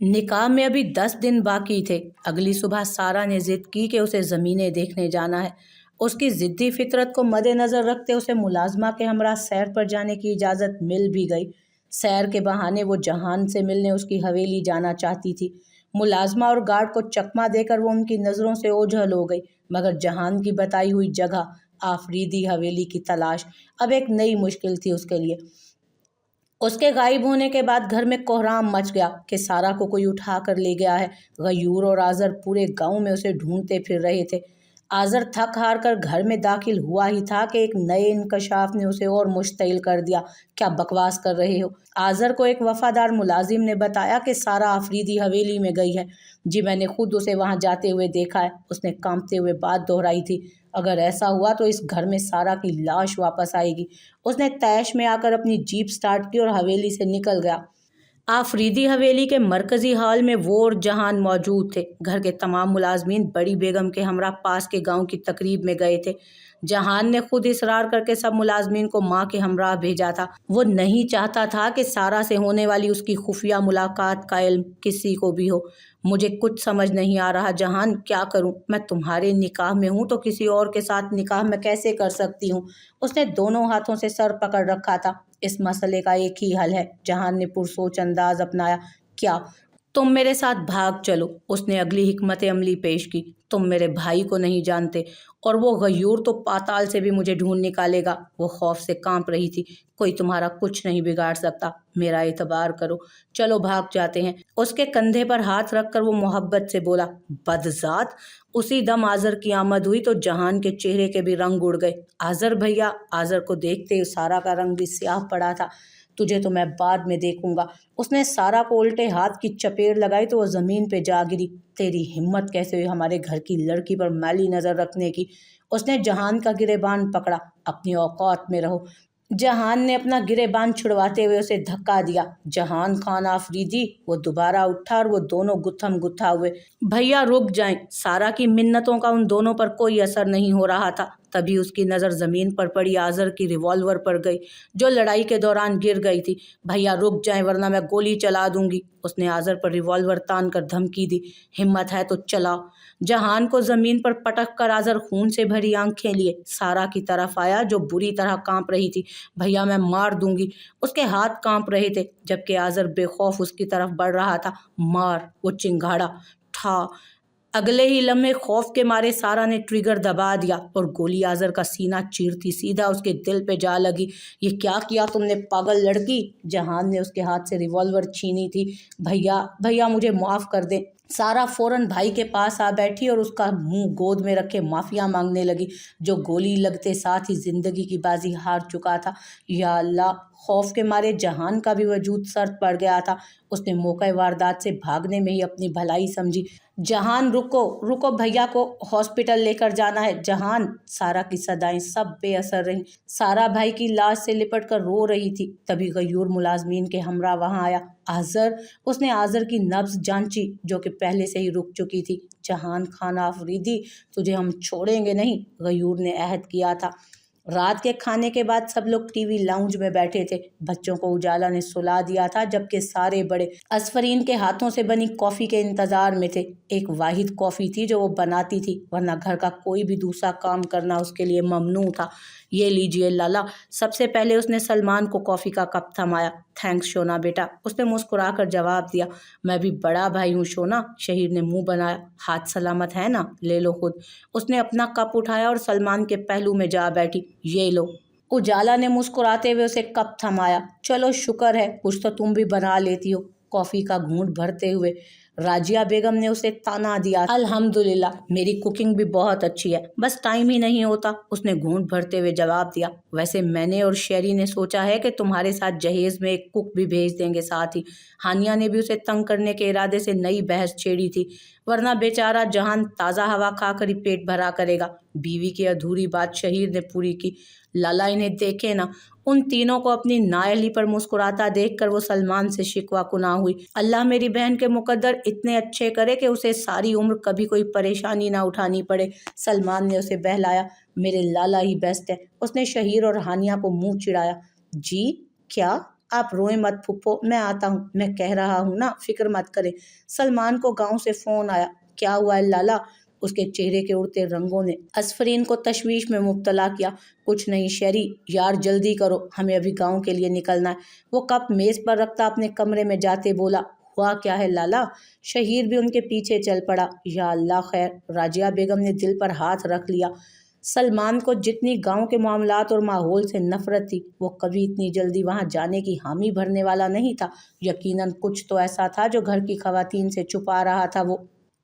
निकाह में अभी 10 दिन बाकी थे। अगली सुबह सारा ने जिद की कि उसे ज़मीनें देखने जाना है। उसकी ज़िद्दी फितरत को मद्देनज़र रखते उसे मुलाजमा के हमरा सैर पर जाने की इजाज़त मिल भी गई। सैर के बहाने वो जहान से मिलने उसकी हवेली जाना चाहती थी। मुलाजमा और गार्ड को चकमा देकर वो उनकी नज़रों से ओझल हो गई, मगर जहान की बताई हुई जगह आफरीदी हवेली की तलाश अब एक नई मुश्किल थी उसके लिए। उसके गायब होने के बाद घर में कोहराम मच गया कि सारा को कोई उठा कर ले गया है। गयूर और आज़र पूरे गांव में उसे ढूंढते फिर रहे थे। आज़र थक हार कर घर में दाखिल हुआ ही था कि एक नए इंकशाफ ने उसे और मुश्तइल कर दिया। क्या बकवास कर रहे हो? आज़र को एक वफादार मुलाजिम ने बताया कि सारा आफरीदी हवेली में गई है। जी, मैंने खुद उसे वहां जाते हुए देखा है, उसने कांपते हुए बात दोहराई थी। अगर ऐसा हुआ तो इस घर में सारा की लाश वापस आएगी। उसने तैश में आकर अपनी जीप स्टार्ट की और हवेली से निकल गया। आफरीदी हवेली के मरकजी हॉल में वो और जहान मौजूद थे। घर के तमाम मुलाजमीन बड़ी बेगम के हमरा पास के गांव की तकरीब में गए थे। जहान ने खुद इसरार करके सब मुलाजमीन को माँ के हमरा भेजा था। वो नहीं चाहता था कि सारा से होने वाली उसकी खुफिया मुलाकात का इल्म किसी को भी हो। मुझे कुछ समझ नहीं आ रहा जहान, क्या करूं? मैं तुम्हारे निकाह में हूं तो किसी और के साथ निकाह मैं कैसे कर सकती हूँ? उसने दोनों हाथों से सर पकड़ रखा था। इस मसले का एक ही हल है, जहान ने पुरसोच अंदाज अपनाया। क्या? तुम मेरे साथ भाग चलो। उसने अगली हिकमत अमली पेश की। तुम मेरे भाई को नहीं जानते, और वो गयूर तो पाताल से भी मुझे ढूंढ निकालेगा। वो खौफ से कांप रही थी। कोई तुम्हारा कुछ नहीं बिगाड़ सकता, मेरा एतबार करो। चलो भाग जाते हैं। उसके कंधे पर हाथ रखकर वो मोहब्बत से बोला। बदजात। उसी दम आज़र की आमद हुई तो जहान के चेहरे के भी रंग उड़ गए। आज़र भैया। आज़र को देखते ही सारा का रंग भी स्याह पड़ा था। तुझे तो मैं बाद में देखूंगा। उसने सारा को उल्टे हाथ की चपेट लगाई तो वो जमीन पे जा गिरी। तेरी हिम्मत कैसे हुई हमारे घर की लड़की पर मैली नजर रखने की? उसने जहान का गिरेबान पकड़ा। अपनी औकात में रहो। जहान ने अपना गिरेबान छुड़वाते हुए उसे धक्का दिया। जहान खान आफरीदी। वो दोबारा उठा और वो दोनों गुत्थम गुत्था हुए। भैया रुक जाएं। सारा की मिन्नतों का उन दोनों पर कोई असर नहीं हो रहा था। तभी उसकी नज़र ज़मीन पर पड़ी आज़र की रिवॉल्वर पर गई, जो लड़ाई के दौरान गिर गई थी। भैया रुक जाएं वरना मैं गोली चला दूंगी। उसने आज़र पर रिवॉल्वर तान कर धमकी दी। हिम्मत है तो चलाओ। जहान को ज़मीन पर पटक कर आज़र खून से भरी आंखें लिए सारा की तरफ आया, जो बुरी तरह कांप रही थी। भैया मैं मार दूंगी। उसके हाथ कांप रहे थे, जबकि आज़र बेखौफ उसकी तरफ बढ़ रहा था। मार। वो चिंगाड़ा। ठा। अगले ही लम्हे खौफ के मारे सारा ने ट्रिगर दबा दिया और गोली आज़र का सीना चीरती सीधा उसके दिल पे जा लगी। ये क्या किया तुमने पागल लड़की? जहान ने उसके हाथ से रिवॉल्वर छीनी थी। भैया भैया मुझे माफ़ कर दे। सारा फौरन भाई के पास आ बैठी और उसका मुंह गोद में रखे माफिया मांगने लगी, जो गोली लगते साथ ही जिंदगी की बाजी हार चुका था। या अल्लाह। खौफ के मारे जहान का भी वजूद सर्द पड़ गया था। उसने मौका वारदात से भागने में ही अपनी भलाई समझी। जहान रुको रुको, भैया को हॉस्पिटल लेकर जाना है। जहान। सारा की सदाएं सब बेअसर रहीं। सारा भाई की लाश से लिपट कर रो रही थी। तभी गयूर मुलाजमीन के हमरा वहां आया। आज़र। उसने आज़र की नब्ज जांची, जो कि पहले से ही रुक चुकी थी। जहान खान आफरीदी, तुझे हम छोड़ेंगे नहीं, गयूर ने अहद किया था। रात के खाने के बाद सब लोग टीवी लाउंज में बैठे थे। बच्चों को उजाला ने सुला दिया था, जबकि सारे बड़े असफरीन के हाथों से बनी कॉफ़ी के इंतज़ार में थे। एक वाहिद कॉफ़ी थी जो वो बनाती थी, वरना घर का कोई भी दूसरा काम करना उसके लिए ममनू था। ये लीजिए लाला। सबसे पहले उसने सलमान को कॉफ़ी का कप थमाया। थैंक्स शोना बेटा। उसने मुस्कुराकर जवाब दिया। मैं भी बड़ा भाई हूँ शोना। शहीर ने मुंह बनाया। हाथ सलामत है ना? ले लो खुद। उसने अपना कप उठाया और सलमान के पहलू में जा बैठी। ये लो। उजाला ने मुस्कुराते हुए उसे कप थमाया। चलो शुक्र है, कुछ तो तुम भी बना लेती हो। कॉफ़ी का घूंट भरते हुए राजिया बेगम ने उसे ताना दिया। अल्हम्दुलिल्लाह, मेरी कुकिंग भी बहुत अच्छी है, बस टाइम ही नहीं होता। उसने घूंट भरते हुए जवाब दिया। वैसे मैंने और शेरी ने सोचा है कि तुम्हारे साथ जहेज में एक कुक भी भेज देंगे साथ ही। हानिया ने भी उसे तंग करने के इरादे से नई बहस छेड़ी थी, वरना बेचारा जहान ताज़ा हवा खाकर ही पेट भरा करेगा। बीवी की अधूरी बात शहीर ने पूरी की। लाला इन्हें देखे ना। उन तीनों को अपनी नायली पर मुस्कुराता देखकर वो सलमान से शिकवा कुना हुई। अल्लाह मेरी बहन के मुकद्दर इतने अच्छे करे कि उसे सारी उम्र कभी कोई परेशानी ना उठानी पड़े। सलमान ने उसे बहलाया। मेरे लाला ही बेस्ट है। उसने शहीर और हानिया को मुंह चिढ़ाया। जी क्या? आप रोएं मत फुप्पो, मैं आता हूँ, मैं कह रहा हूँ ना, फिक्र मत करें। सलमान को गांव से फ़ोन आया। क्या हुआ है लाला? उसके चेहरे के उड़ते रंगों ने असफरीन को तशवीश में मुब्तला किया। कुछ नहीं शेरी, यार जल्दी करो, हमें अभी गांव के लिए निकलना है। वो कप मेज़ पर रखता अपने कमरे में जाते बोला, हुआ क्या है लाला? शहीर भी उनके पीछे चल पड़ा। या अल्लाह खैर। राजिया बेगम ने दिल पर हाथ रख लिया। सलमान को जितनी गांव के मामलात और माहौल से नफरत थी, वो कभी इतनी जल्दी वहां जाने की हामी भरने वाला नहीं था। यकीनन कुछ तो ऐसा था जो घर की खवातीन से छुपा रहा था वो।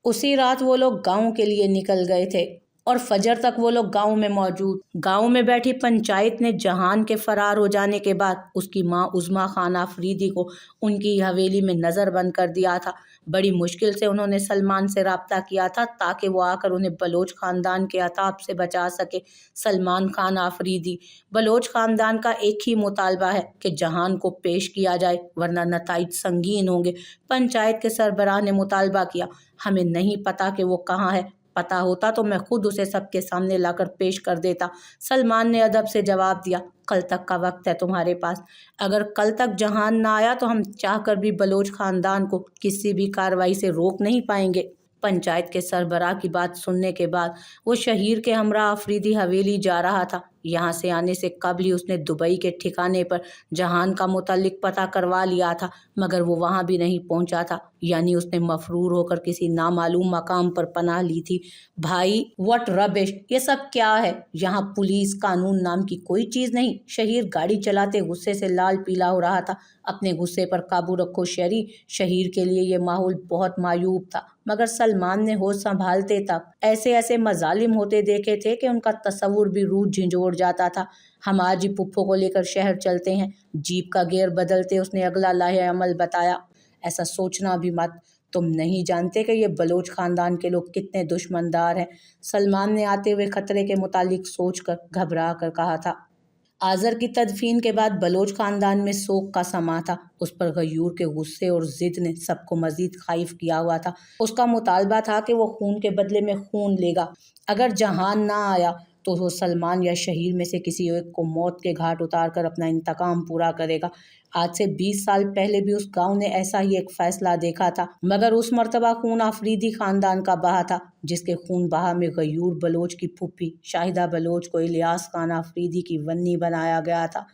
उसी रात वो लोग गांव के लिए निकल गए थे और फजर तक वो लोग गांव में मौजूद। गांव में बैठी पंचायत ने जहान के फरार हो जाने के बाद उसकी मां उज़्मा खान आफरीदी को उनकी हवेली में नज़रबंद कर दिया था। बड़ी मुश्किल से उन्होंने सलमान से राब्ता किया था ताकि वो आकर उन्हें बलोच ख़ानदान के अताब से बचा सके। सलमान खान आफरीदी, बलोच ख़ानदान का एक ही मुतालबा है कि जहान को पेश किया जाए वरना नताइज संगीन होंगे। पंचायत के सरबराह ने मुतालबा किया, हमें नहीं पता कि वो कहाँ है, पता होता तो मैं खुद उसे सबके सामने लाकर पेश कर देता। सलमान ने अदब से जवाब दिया, कल तक का वक्त है तुम्हारे पास। अगर कल तक जहान ना आया तो हम चाहकर भी बलोच खानदान को किसी भी कार्रवाई से रोक नहीं पाएंगे। पंचायत के सरबराह की बात सुनने के बाद वो शहीर के हमरा अफरीदी हवेली जा रहा था। यहाँ से आने से कबल ही उसने दुबई के ठिकाने पर जहान का मुतालिक पता करवा लिया था, मगर वो वहाँ भी नहीं पहुँचा था। यानी उसने मफरूर होकर किसी नामालूम मकाम पर पनाह ली थी। भाई व्हाट रबिश, ये सब क्या है? यहाँ पुलिस कानून नाम की कोई चीज़ नहीं। शहीर गाड़ी चलाते गुस्से से लाल पीला हो रहा था। अपने गुस्से पर काबू रखो शेरी। शहीर के लिए ये माहौल बहुत मायूब था, मगर सलमान ने होश संभालते तक ऐसे ऐसे मजालिम होते देखे थे कि उनका तस्वुर भी रूह झिंझोड़ जाता था। हम आज ही पुप्पो को लेकर शहर चलते हैं। जीप का गियर बदलते उसने अगला लाहे अमल बताया। ऐसा सोचना भी मत, तुम नहीं जानते कि ये बलोच खानदान के लोग कितने दुश्मनदार हैं। सलमान ने आते हुए खतरे के मुतालिक सोचकर घबरा कर कहा था। आज़र की तदफीन के बाद बलोच खानदान में सोग का समा था। उस पर गयूर के गुस्से और जिद ने सबको मजीद खाइफ किया हुआ था। उसका मुतालबा था कि वो खून के बदले में खून लेगा। अगर जहान ना आया तो वो सलमान या शहीर में से किसी एक को मौत के घाट उतार कर अपना इंतकाम पूरा करेगा। आज से 20 साल पहले भी उस गांव ने ऐसा ही एक फैसला देखा था, मगर उस मर्तबा खून आफरीदी खानदान का बहा था, जिसके खून बहा में गयूर बलोच की फुप्पी शाहिदा बलोच को इलियास खान आफरीदी की वन्नी बनाया गया था।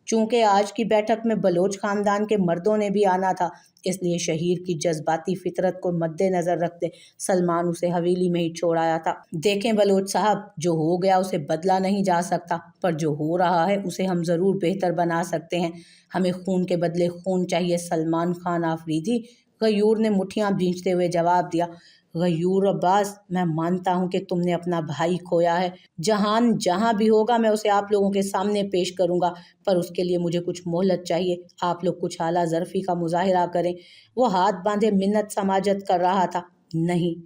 चूंकि आज की बैठक में बलोच खानदान के मर्दों ने भी आना था, इसलिए शहीर की जज्बाती फितरत को मद्देनजर रखते सलमान उसे हवेली में ही छोड़ आया था। देखें बलोच साहब, जो हो गया उसे बदला नहीं जा सकता, पर जो हो रहा है उसे हम ज़रूर बेहतर बना सकते हैं। हमें खून के बदले खून चाहिए सलमान खान आफरीदी। गयूर ने मुठियां भींचते हुए जवाब दिया। गयूर अब्बास, मैं मानता हूँ कि तुमने अपना भाई खोया है। जहान जहाँ भी होगा मैं उसे आप लोगों के सामने पेश करूँगा, पर उसके लिए मुझे कुछ मोहलत चाहिए। आप लोग कुछ आला ज़र्फ़ी का मुज़ाहिरा करें। वो हाथ बांधे मिन्नत समाजत कर रहा था। नहीं,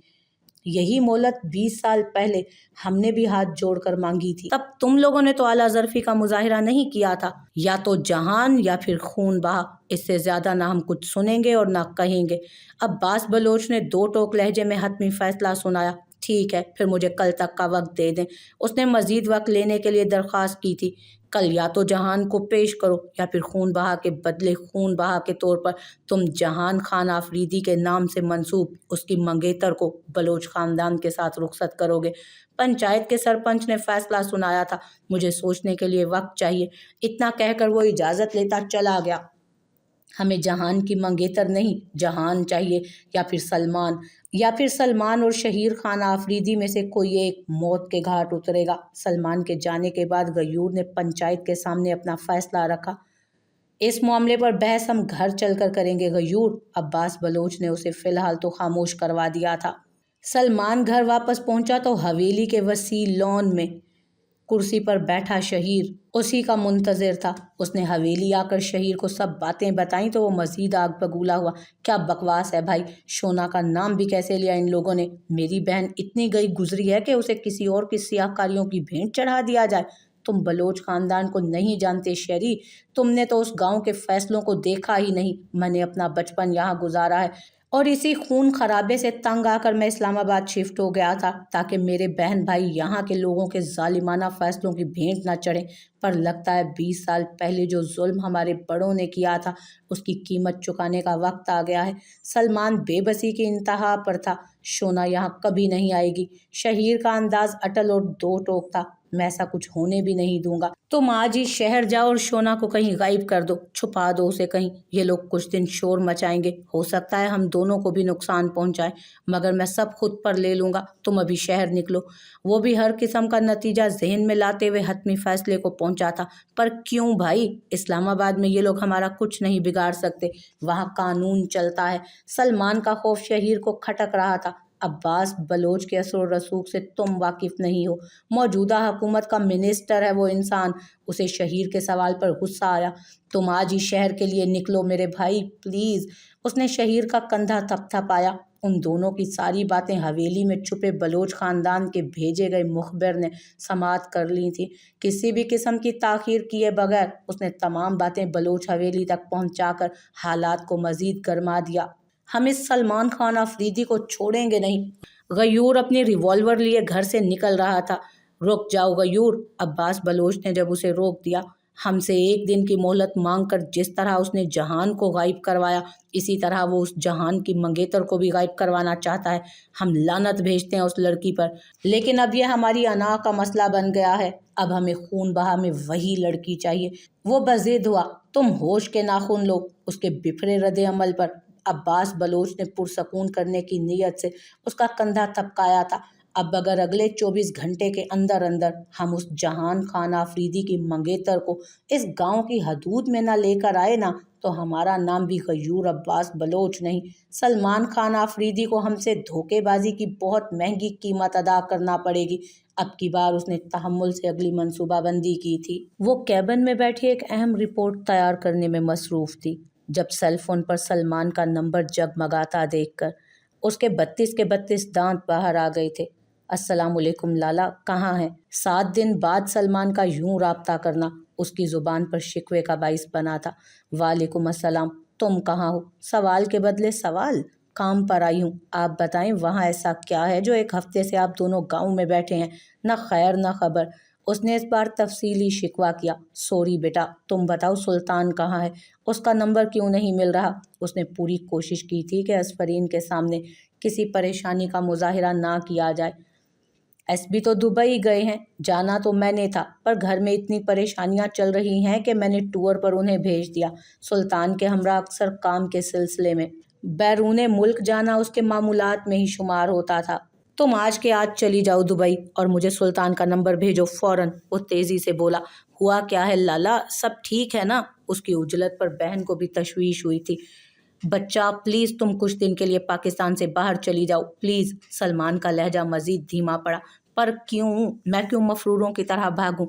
यही मोहलत 20 साल पहले हमने भी हाथ जोड़कर मांगी थी। तब तुम लोगों ने तो आला ज़र्फ़ी का मुज़ाहिरा नहीं किया था। या तो जहान या फिर खून बहा, इससे ज़्यादा ना हम कुछ सुनेंगे और ना कहेंगे। अब्बास बलोच ने दो टोक लहजे में हतमी फैसला सुनाया। ठीक है, फिर मुझे कल तक का वक्त दे दें। उसने मज़ीद वक्त लेने के लिए दरख्वास्त की थी। कल या तो जहान को पेश करो या फिर खून बहा के बदले खून बहा के तौर पर तुम जहान खान आफरीदी के नाम से मंसूब उसकी मंगेतर को बलोच खानदान के साथ रुखसत करोगे। पंचायत के सरपंच ने फैसला सुनाया था। मुझे सोचने के लिए वक्त चाहिए। इतना कहकर वो इजाज़त लेता चला गया। हमें जहान की मंगेतर नहीं, जहान चाहिए, या फिर सलमान और शहीर खान आफरीदी में से कोई एक मौत के घाट उतरेगा। सलमान के जाने के बाद गयूर ने पंचायत के सामने अपना फैसला रखा। इस मामले पर बहस हम घर चलकर करेंगे गयूर। अब्बास बलोच ने उसे फिलहाल तो खामोश करवा दिया था। सलमान घर वापस पहुंचा तो हवेली के वसी लॉन में कुर्सी पर बैठा शहीर उसी का मुंतज़िर था। उसने हवेली आकर शहीर को सब बातें बताईं तो वो मज़ीद आग बगूला हुआ। क्या बकवास है भाई, शोना का नाम भी कैसे लिया इन लोगों ने? मेरी बहन इतनी गई गुजरी है कि उसे किसी और की सियाकारियों की भेंट चढ़ा दिया जाए। तुम बलोच खानदान को नहीं जानते शेरी, तुमने तो उस गांव के फैसलों को देखा ही नहीं। मैंने अपना बचपन यहाँ गुजारा है और इसी खून खराबे से तंग आकर मैं इस्लामाबाद शिफ्ट हो गया था ताकि मेरे बहन भाई यहाँ के लोगों के जालिमाना फैसलों की भेंट न चढ़ें। पर लगता है 20 साल पहले जो जुल्म हमारे बड़ों ने किया था उसकी कीमत चुकाने का वक्त आ गया है। सलमान बेबसी की इंतहा पर था। शोना यहाँ कभी नहीं आएगी। शहीर का अंदाज अटल और दो टोक था। मैं ऐसा कुछ होने भी नहीं दूंगा। तुम आज ही शहर जाओ और शोना को कहीं गायब कर दो, छुपा दो उसे कहीं। ये लोग कुछ दिन शोर मचाएंगे, हो सकता है हम दोनों को भी नुकसान पहुंचाए, मगर मैं सब खुद पर ले लूंगा। तुम अभी शहर निकलो। वो भी हर किस्म का नतीजा जहन में लाते हुए हतमी फैसले को पहुंचा था। पर क्यों भाई? इस्लामाबाद में ये लोग हमारा कुछ नहीं बिगाड़ सकते, वहाँ कानून चलता है। सलमान का खौफ शहीर को खटक रहा था। अब्बास बलोच के असर रसूख से तुम वाकिफ नहीं हो। मौजूदा हुकूमत का मिनिस्टर है वो इंसान। उसे शहीर के सवाल पर गुस्सा आया। तुम आज ही शहर के लिए निकलो मेरे भाई, प्लीज। उसने शहीर का कंधा थपथपाया। उन दोनों की सारी बातें हवेली में छुपे बलोच खानदान के भेजे गए मुखबिर ने समाअत कर ली थी। किसी भी किस्म की ताखीर किए बगैर उसने तमाम बातें बलोच हवेली तक पहुंचाकर हालात को मजीद गर्मा दिया। हम इस सलमान खान अफरीदी को छोड़ेंगे नहीं। गयूर अपनी रिवॉल्वर लिए घर से निकल रहा था। रुक जाओ गयूर, अब्बास बलोच ने जब उसे रोक दिया। हमसे एक दिन की मोहलत मांगकर जिस तरह उसने जहान को गायब करवाया, इसी तरह वो उस जहान की मंगेतर को भी गायब करवाना चाहता है। हम लानत भेजते हैं उस लड़की पर, लेकिन अब यह हमारी अना का मसला बन गया है। अब हमें खून बहा में वही लड़की चाहिए। वो बज़िद हुआ। तुम होश के नाखून लो उसके बिफरे रद्द अमल पर। अब्बास बलोच ने पुरसकून करने की नीयत से उसका कंधा थपकाया था। अब अगर अगले 24 घंटे के अंदर अंदर हम उस जहान खान आफरीदी की मंगेतर को इस गांव की हदूद में ना लेकर आए ना, तो हमारा नाम भी गयूर अब्बास बलोच नहीं। सलमान खान आफरीदी को हमसे धोखेबाजी की बहुत महंगी कीमत अदा करना पड़ेगी। अब की बार उसने तहम्मुल से अगली मंसूबाबंदी की थी। वो कैबिन में बैठी एक अहम रिपोर्ट तैयार करने में मसरूफ थी जब सेलफोन पर सलमान का नंबर जगमगाता देखकर उसके 32 के 32 दांत बाहर आ गए थे। अस्सलामुअलैकुम लाला, कहाँ हैं? 7 दिन बाद सलमान का यूं राब्ता करना उसकी ज़ुबान पर शिकवे का बाइस बना था। वालेकुम अस्सलाम, तुम कहाँ हो? सवाल के बदले सवाल। काम पर आई हूँ, आप बताएं वहाँ ऐसा क्या है जो एक हफ्ते से आप दोनों गांव में बैठे हैं, न खैर न खबर। उसने इस बार तफसीली शिकवा किया। सॉरी बेटा, तुम बताओ सुल्तान कहाँ है? उसका नंबर क्यों नहीं मिल रहा? उसने पूरी कोशिश की थी कि असफरीन के सामने किसी परेशानी का मुजाहिरा ना किया जाए। एसबी तो दुबई गए हैं, जाना तो मैंने था, पर घर में इतनी परेशानियां चल रही हैं कि मैंने टूर पर उन्हें भेज दिया। सुल्तान के हमरा अक्सर काम के सिलसिले में बैरूने मुल्क जाना उसके मामूलात में ही शुमार होता था। तुम आज के आज चली जाओ दुबई और मुझे सुल्तान का नंबर भेजो फौरन। वो तेजी से बोला। हुआ क्या है लाला, सब ठीक है ना? उसकी उजलत पर बहन को भी तशवीश हुई थी। बच्चा प्लीज़ तुम कुछ दिन के लिए पाकिस्तान से बाहर चली जाओ प्लीज़। सलमान का लहजा मजीद धीमा पड़ा। पर क्यों? मैं क्यों मफरूरों की तरह भागूं?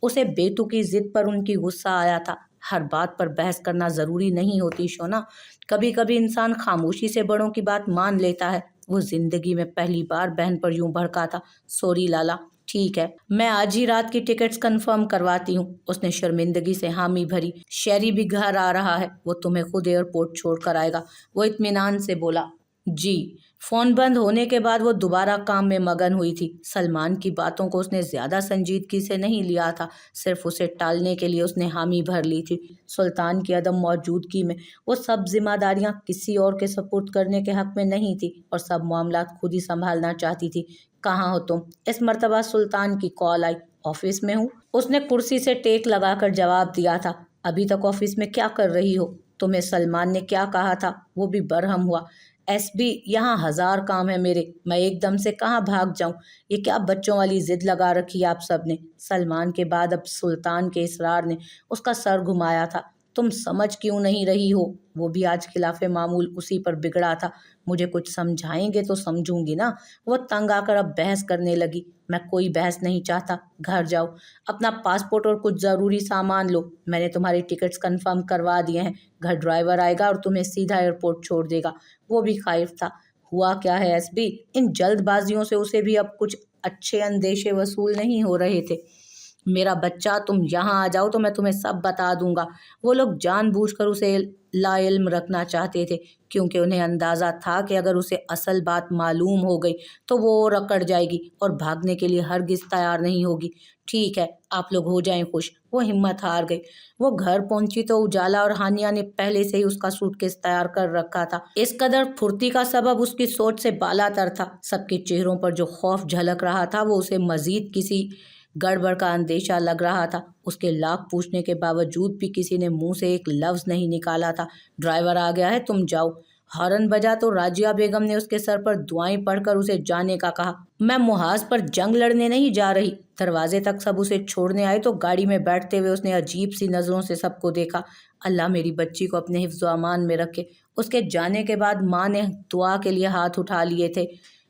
उसे बेतुकी जिद पर उनकी गुस्सा आया था। हर बात पर बहस करना ज़रूरी नहीं होती शोना। कभी कभी इंसान खामोशी से बड़ों की बात मान लेता है। वो जिंदगी में पहली बार बहन पर यूं भड़का था। सॉरी लाला, ठीक है, मैं आज ही रात की टिकट्स कंफर्म करवाती हूँ। उसने शर्मिंदगी से हामी भरी। शेरी भी घर आ रहा है, वो तुम्हें खुद एयरपोर्ट छोड़ कर आएगा। वो इत्मीनान से बोला। जी। फोन बंद होने के बाद वो दोबारा काम में मगन हुई थी। सलमान की बातों को उसने ज्यादा संजीदगी से नहीं लिया था, सिर्फ उसे टालने के लिए उसने हामी भर ली थी। सुल्तान की अदम मौजूदगी में वो सब जिम्मेदारियां किसी और के सपुर्द करने के हक में नहीं थी और सब मामला खुद ही संभालना चाहती थी। कहाँ हो तुम? इस मर्तबा सुल्तान की कॉल आई। ऑफिस में हूँ, उसने कुर्सी से टेक लगाकर जवाब दिया था। अभी तक ऑफिस में क्या कर रही हो? तुम्हें सलमान ने क्या कहा था? वो भी बरहम हुआ। एसबी, यहाँ 1000 काम है मेरे, मैं एकदम से कहाँ भाग जाऊं? ये क्या बच्चों वाली जिद लगा रखी है आप सब ने? सलमान के बाद अब सुल्तान के इसरार ने उसका सर घुमाया था। तुम समझ क्यों नहीं रही हो? वो भी आज खिलाफे मामूल उसी पर बिगड़ा था। मुझे कुछ समझाएंगे तो समझूंगी ना। वो तंग आकर अब बहस करने लगी। मैं कोई बहस नहीं चाहता, घर जाओ, अपना पासपोर्ट और कुछ ज़रूरी सामान लो। मैंने तुम्हारी टिकट्स कंफर्म करवा दिए हैं। घर ड्राइवर आएगा और तुम्हें सीधा एयरपोर्ट छोड़ देगा। वो भी खाइफ था। हुआ क्या है एसबी? इन जल्दबाजियों से उसे भी अब कुछ अच्छे अंदेशे वसूल नहीं हो रहे थे। मेरा बच्चा, तुम यहाँ आ जाओ तो मैं तुम्हें सब बता दूंगा। वो लोग जानबूझकर उसे لا علم رکھنا چاہتے تھے، کیونکہ انہیں اندازہ تھا کہ اگر اسے اصل بات معلوم ہو گئی تو وہ اور اکڑ جائے گی اور بھاگنے کے لیے ہرگز تیار نہیں ہوگی۔ ٹھیک ہے، آپ لوگ ہو جائیں خوش۔ وہ ہمت ہار گئی۔ وہ گھر پہنچی تو اجالا اور ہانیہ نے پہلے سے ہی اس کا سوٹ کیس تیار کر رکھا تھا۔ اس قدر پھرتی کا سبب اس کی سوچ سے بالا تر تھا۔ سب کے چہروں پر جو خوف جھلک رہا تھا وہ اسے مزید کسی گڑبڑ کا اندیشہ لگ رہا تھا۔ اس کے لاکھ پوچھنے کے باوجود بھی کسی نے منہ سے ایک لفظ نہیں نکالا تھا۔ ڈرائیور آ گیا ہے، تم جاؤ۔ ہارن بجا تو راجیہ بیگم نے اس کے سر پر دعائیں پڑھ کر اسے جانے کا کہا۔ میں محاذ پر جنگ لڑنے نہیں جا رہی۔ دروازے تک سب اسے چھوڑنے آئے تو گاڑی میں بیٹھتے ہوئے اس نے عجیب سی نظروں سے سب کو دیکھا۔ اللہ میری بچی کو اپنے حفظ و امان میں رکھے۔ اس کے جانے کے بعد ماں نے دعا کے لیے ہاتھ اٹھا لیے تھے۔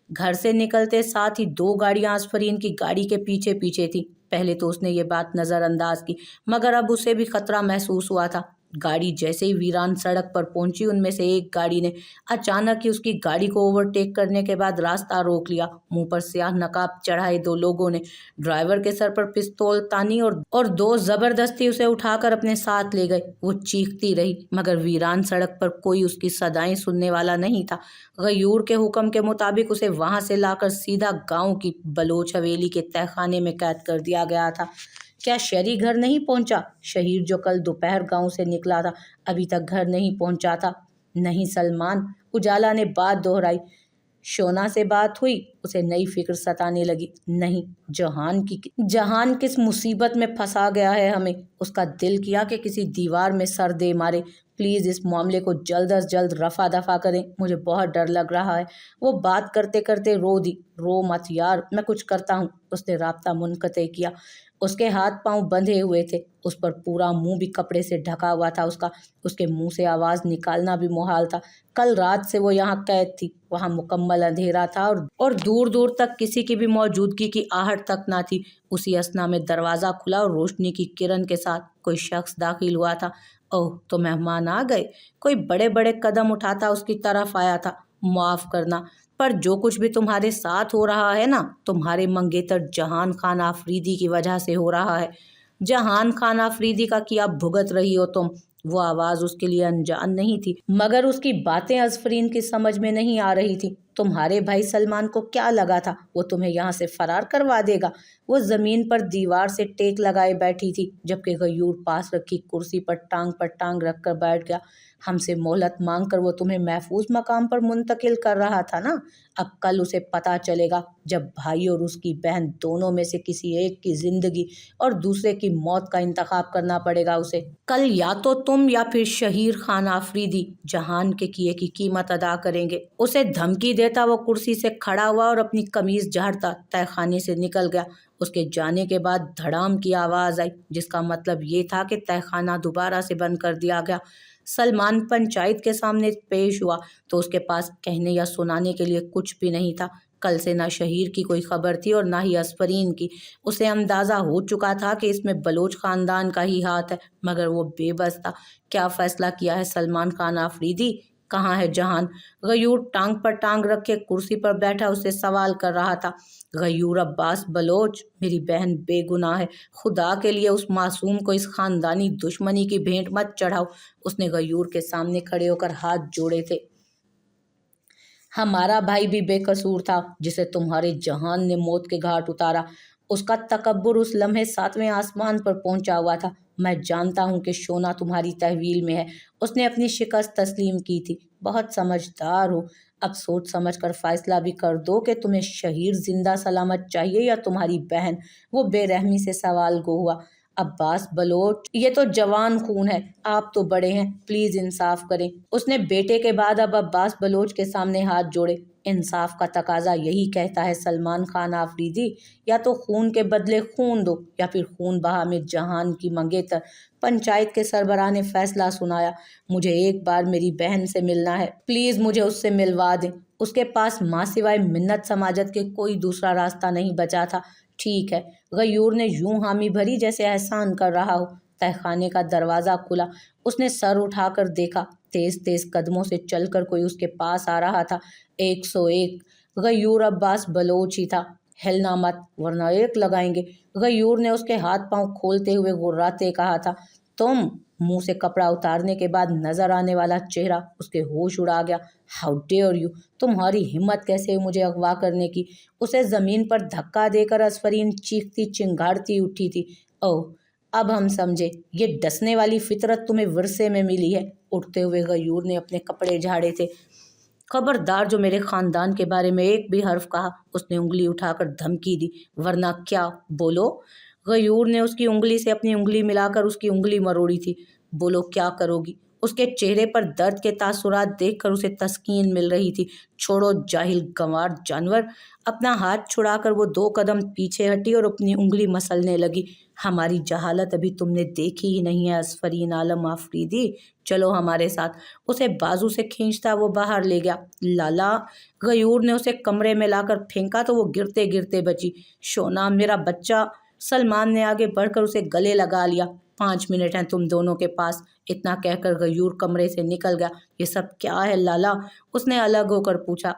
گھر سے نکلتے ساتھ ہی 2 گاڑیاں آسفرین کی گاڑی کے پیچھے پیچھے تھیں۔ پہلے تو اس نے یہ بات نظر انداز کی، مگر اب اسے بھی خطرہ محسوس ہوا تھا۔ گاڑی جیسے ہی ویران سڑک پر پہنچی، ان میں سے ایک گاڑی نے اچانک ہی اس کی گاڑی کو اوورٹیک کرنے کے بعد راستہ روک لیا۔ منہ پر سیاہ نقاب چڑھائے 2 لوگوں نے ڈرائیور کے سر پر پستول تانی اور 2 زبردستی اسے اٹھا کر اپنے ساتھ لے گئے۔ وہ چیختی رہی، مگر ویران سڑک پر کوئی اس کی صدائیں سننے والا نہیں تھا۔ غیور کے حکم کے مطابق اسے وہاں سے لا کر سیدھا گاؤں کی بلوچ حویلی کے تہہ خانے میں قید کر دیا گیا تھا۔ کیا شہری گھر نہیں پہنچا؟ شہیر جو کل دوپہر گاؤں سے نکلا تھا ابھی تک گھر نہیں پہنچا تھا۔ نہیں سلمان، اجالا نے بات دہرائی۔ شونا سے بات ہوئی؟ اسے نئی فکر ستانے لگی۔ نہیں، جہان کس مصیبت میں پھنسا گیا ہے ہمیں۔ اس کا دل کیا کہ کسی دیوار میں سر دے مارے۔ پلیز اس معاملے کو جلد از جلد رفع دفع کریں، مجھے بہت ڈر لگ رہا ہے۔ وہ بات کرتے کرتے رو دی۔ رو مت یار، میں کچھ کرتا ہوں۔ اس نے رابطہ منقطع کیا۔ اس کے ہاتھ پاؤں بندھے ہوئے تھے، اس پر پورا منہ بھی کپڑے سے ڈھکا ہوا تھا اس کے منہ سے آواز نکالنا بھی محال تھا۔ کل رات سے وہ یہاں قید تھی۔ وہاں مکمل اندھیرا تھا اور دور دور تک کسی کی بھی موجودگی کی آہٹ تک نہ تھی۔ اسی اثنا میں دروازہ کھلا اور روشنی کی کرن کے ساتھ کوئی شخص داخل ہوا تھا۔ اوہ، تو مہمان آ گئے۔ کوئی بڑے بڑے قدم اٹھاتا اس کی طرف آیا تھا۔ معاف کرنا، پر جو کچھ بھی تمہارے ساتھ ہو رہا ہے نا، تمہارے منگیتر جہان خان آفریدی کی وجہ سے ہو رہا ہے۔ جہان خان آفریدی کا کیا بھگت رہی ہو تم؟ وہ آواز اس کے لیے انجان نہیں تھی، مگر اس کی باتیں آسفرین کی سمجھ میں نہیں آ رہی تھی۔ تمہارے بھائی سلمان کو کیا لگا تھا وہ تمہیں یہاں سے فرار کروا دے گا؟ وہ زمین پر دیوار سے ٹیک لگائے بیٹھی تھی، جبکہ غیور پاس رکھی کرسی پر ٹانگ رکھ کر بیٹھ گیا۔ ہم سے مہلت مانگ کر وہ تمہیں محفوظ مقام پر منتقل کر رہا تھا نا؟ اب کل اسے پتہ چلے گا جب بھائی اور اس کی بہن دونوں میں سے کسی ایک کی زندگی اور دوسرے کی موت کا انتخاب کرنا پڑے گا اسے۔ کل یا تو تم یا پھر شہیر خان آفریدی جہان کے کیے کی قیمت ادا کریں گے۔ اسے دھمکی دیتا وہ کرسی سے کھڑا ہوا اور اپنی قمیض جھاڑتا تہہ خانے سے نکل گیا۔ اس کے جانے کے بعد دھڑام کی آواز آئی، جس کا مطلب یہ تھا کہ تہہ خانہ دوبارہ سے بند کر دیا گیا۔ سلمان پنچایت کے سامنے پیش ہوا تو اس کے پاس کہنے یا سنانے کے لیے کچھ بھی نہیں تھا۔ کل سے نہ شہیر کی کوئی خبر تھی اور نہ ہی آسفرین کی۔ اسے اندازہ ہو چکا تھا کہ اس میں بلوچ خاندان کا ہی ہاتھ ہے، مگر وہ بے بس تھا۔ کیا فیصلہ کیا ہے سلمان خان آفریدی؟ کہاں ہے جہان؟ غیور ٹانگ پر ٹانگ رکھے کرسی پر بیٹھا اس سے سوال کر رہا تھا۔ غیور عباس بلوچ، میری بہن بے گناہ ہے، خدا کے لیے اس معصوم کو اس خاندانی دشمنی کی بھینٹ مت چڑھاؤ۔ اس نے غیور کے سامنے کھڑے ہو کر ہاتھ جوڑے تھے۔ ہمارا بھائی بھی بے قصور تھا جسے تمہارے جہان نے موت کے گھاٹ اتارا۔ اس کا تکبر اس لمحے 7ویں آسمان پر پہنچا ہوا تھا۔ میں جانتا ہوں کہ شونا تمہاری تحویل میں ہے۔ اس نے اپنی شکست تسلیم کی تھی۔ بہت سمجھدار ہو۔ اب سوچ سمجھ کر فیصلہ بھی کر دو کہ تمہیں شہیر زندہ سلامت چاہیے یا تمہاری بہن۔ وہ بے رحمی سے سوال گو ہوا۔ عباس بلوچ، یہ تو جوان خون ہے، آپ تو بڑے ہیں، پلیز انصاف کریں۔ اس نے بیٹے کے بعد اب عباس بلوچ کے سامنے ہاتھ جوڑے۔ انصاف کا تقاضا یہی کہتا ہے سلمان خان آفریدی، یا تو خون کے بدلے خون دو یا پھر خون بہا میں جہان کی منگیتر۔ پنچایت کے سربراہ نے فیصلہ سنایا۔ مجھے ایک بار میری بہن سے ملنا ہے، پلیز مجھے اس سے ملوا دیں۔ اس کے پاس ماں سوائے منت سماجت کے کوئی دوسرا راستہ نہیں بچا تھا۔ ٹھیک ہے، غیور نے یوں حامی بھری جیسے احسان کر رہا ہو۔ تہہ خانے کا دروازہ کھلا۔ اس نے سر اٹھا کر دیکھا۔ تیز تیز قدموں سے چل کر کوئی اس کے پاس آ رہا تھا۔ 101 غیور عباس بلوچ ہی تھا۔ ہلنا مت ورنہ ایک لگائیں گے۔ غیور نے اس کے ہاتھ پاؤں کھولتے ہوئے غراتے کہا تھا۔ تم मुंह से कपड़ा उतारने के बाद नजर आने वाला चेहरा उसके होश उड़ा गया। हाउ डेयर यू, तुम्हारी हिम्मत कैसे हुई मुझे अगवा करने की। उसे जमीन पर धक्का देकर असफरीन चीखती चिंगाड़ती उठी थी। ओह, अब हम समझे, ये डसने वाली फितरत तुम्हें विरसे में मिली है। उठते हुए गयूर ने अपने कपड़े झाड़े थे। खबरदार जो मेरे खानदान के बारे में एक भी हर्फ कहा, उसने उंगली उठाकर धमकी दी, वरना क्या। बोलो। गयूर ने उसकी उंगली से अपनी उंगली मिलाकर उसकी उंगली मरोड़ी थी। बोलो क्या करोगी। उसके चेहरे पर दर्द के तासुरात देखकर उसे तस्कीन मिल रही थी। छोड़ो जाहिल गंवार जानवर। अपना हाथ छुड़ाकर वो 2 कदम पीछे हटी और अपनी उंगली मसलने लगी। हमारी जहालत अभी तुमने देखी ही नहीं है असफरीन आलम आफरीदी, चलो हमारे साथ। उसे बाजू से खींचता वो बाहर ले गया। लाला। गयूर ने उसे कमरे में लाकर फेंका तो वो गिरते गिरते बची। शोना मेरा बच्चा। सलमान ने आगे बढ़कर उसे गले लगा लिया। 5 मिनट हैं तुम दोनों के पास। इतना कहकर गयूर कमरे से निकल गया। ये सब क्या है लाला, उसने अलग होकर पूछा।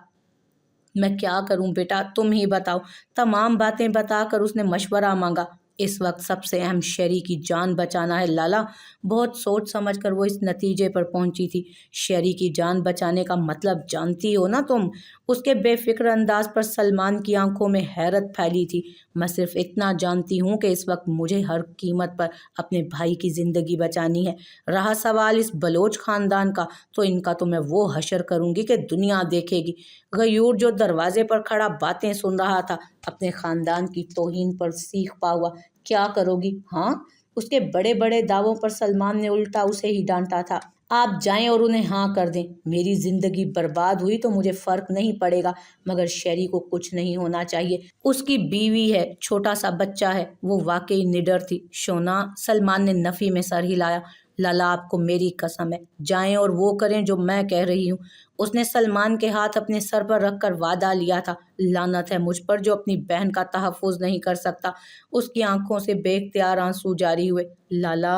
मैं क्या करूं बेटा, तुम ही बताओ। तमाम बातें बताकर उसने मशवरा मांगा। इस वक्त सबसे अहम शेरी की जान बचाना है लाला। बहुत सोच समझकर वो इस नतीजे पर पहुंची थी। शेरी की जान बचाने का मतलब जानती हो ना तुम। उसके बेफिक्र अंदाज पर सलमान की आंखों में हैरत फैली थी। मैं सिर्फ इतना जानती हूँ कि इस वक्त मुझे हर कीमत पर अपने भाई की ज़िंदगी बचानी है। रहा सवाल इस बलोच खानदान का, तो इनका तो मैं वो हशर करूँगी कि दुनिया देखेगी। गयूर जो दरवाजे पर खड़ा बातें सुन रहा था, अपने खानदान की तौहीन पर सीखता हुआ, क्या करोगी हाँ। उसके बड़े बड़े दावों पर सलमान ने उल्टा उसे ही डांटा था। आप जाएं और उन्हें हाँ कर दें। मेरी जिंदगी बर्बाद हुई तो मुझे फर्क नहीं पड़ेगा, मगर शेरी को कुछ नहीं होना चाहिए। उसकी बीवी है, छोटा सा बच्चा है। वो वाकई निडर थी। शोना। सलमान ने नफी में सर हिलाया। लाला आपको मेरी कसम है, जाएं और वो करें जो मैं कह रही हूँ। उसने सलमान के हाथ अपने सर पर रखकर वादा लिया था। लानत है मुझ पर जो अपनी बहन का तहफ़्फ़ुज़ नहीं कर सकता। उसकी आंखों से बेख्तियार आंसू जारी हुए। लाला,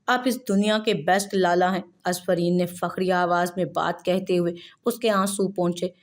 आप इस दुनिया के बेस्ट लाला हैं। असफरीन ने फखरी आवाज़ में बात कहते हुए उसके आंसू पोंछे।